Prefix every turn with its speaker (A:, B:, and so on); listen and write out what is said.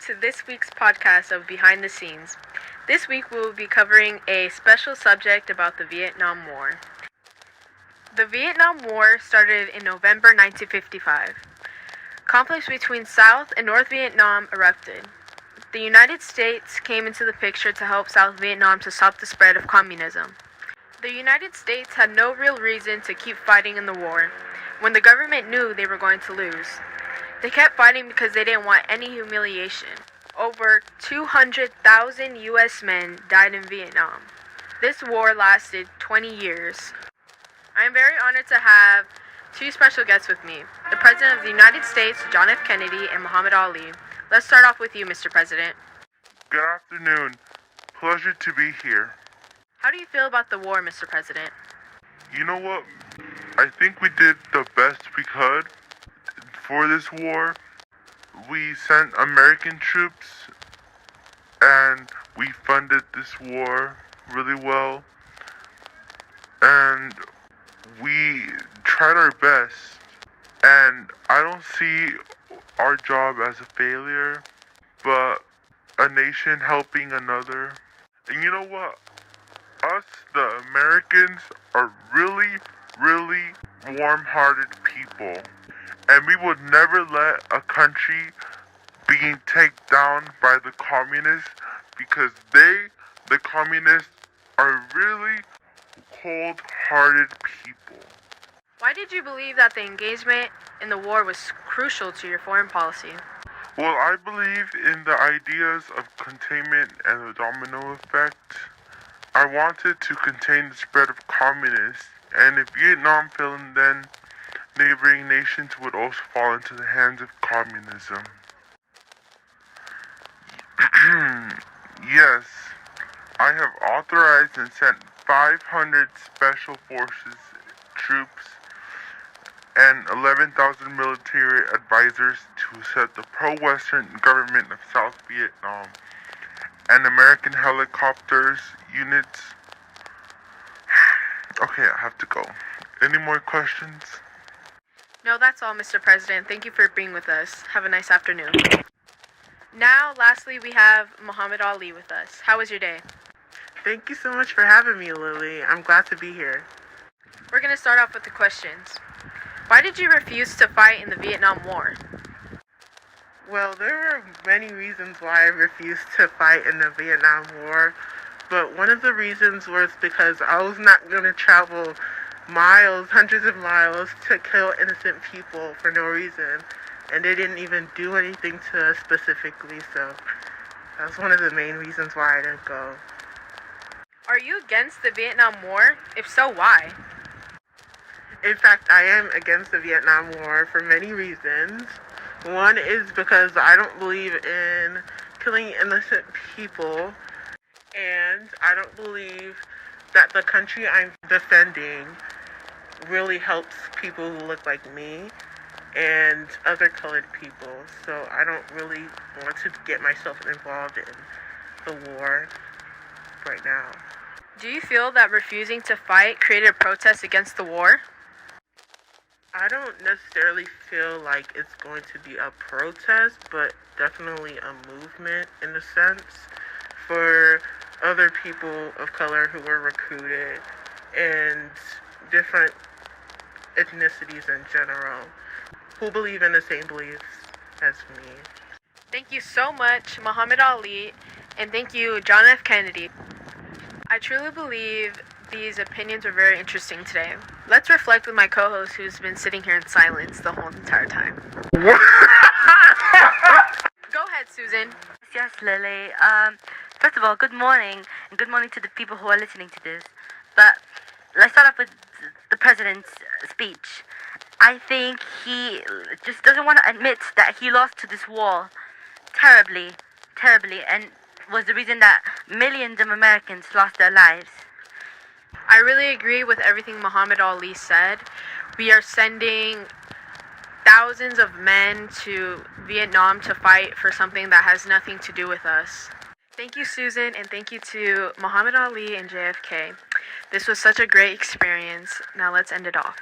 A: to this week's podcast of Behind the Scenes. This week we will be covering a special subject about the Vietnam War. The Vietnam War started in November 1955. Conflicts between South and North Vietnam erupted. The United States came into the picture to help South Vietnam to stop the spread of communism. The United States had no real reason to keep fighting in the war, when the government knew they were going to lose. They kept fighting because they didn't want any humiliation. Over 200,000 U.S. men died in Vietnam. This war lasted 20 years. I am very honored to have two special guests with me, the President of the United States, John F. Kennedy, and Muhammad Ali. Let's start off with you, Mr. President.
B: Good afternoon. Pleasure to be here.
A: How do you feel about the war, Mr. President?
B: You know what? I think we did the best we could for this war. We sent American troops and we funded this war really well. And we tried our best. And I don't see our job as a failure, but a nation helping another. And you know what? Us, the Americans, are really warm-hearted people. And we would never let a country being taken down by the communists, because the communists, are really cold-hearted people.
A: Why did you believe that the engagement in the war was crucial to your foreign policy?
B: Well, I believe in the ideas of containment and the domino effect. I wanted to contain the spread of communists, and if Vietnam fell, then neighboring nations would also fall into the hands of communism. Yes, I have authorized and sent 500 special forces troops and 11,000 military advisors to set the pro-Western government of South Vietnam, and American helicopters units. Okay, I have to go. Any more questions?
A: No, that's all, Mr. President. Thank you for being with us. Have a nice afternoon. Now, lastly, we have Muhammad Ali with us. How was your day?
C: Thank you so much for having me, Lily. I'm glad to be here.
A: We're going to start off with the questions. Why did you refuse to fight in the Vietnam War?
C: Well, there were many reasons why I refused to fight in the Vietnam War, but one of the reasons was because I was not going to travel miles, hundreds of miles, to kill innocent people for no reason, and they didn't even do anything to us specifically, so that was one of the main reasons why I didn't go.
A: Are you against the Vietnam War? If so, why?
C: In fact, I am against the Vietnam War for many reasons. One is because I don't believe in killing innocent people, and I don't believe that the country I'm defending really helps people who look like me and other colored people. So I don't really want to get myself involved in the war right now.
A: Do you feel that refusing to fight created a protest against the war?
C: I don't necessarily feel like it's going to be a protest, but definitely a movement in a sense for other people of color who were recruited and different ethnicities in general who believe in the same beliefs as me.
A: Thank you so much, Muhammad Ali, and thank you, John F. Kennedy. I truly believe these opinions are very interesting today. Let's reflect with my co-host who's been sitting here in silence the whole entire time. Go ahead, Susan.
D: Yes, Lily. First of all, good morning, and good morning to the people who are listening to this. But let's start off with the president's speech. I think he just doesn't want to admit that he lost to this war terribly, and was the reason that millions of Americans lost their lives.
A: I really agree with everything Muhammad Ali said. We are sending thousands of men to Vietnam to fight for something that has nothing to do with us. Thank you, Susan, and thank you to Muhammad Ali and JFK. This was such a great experience. Now let's end it off.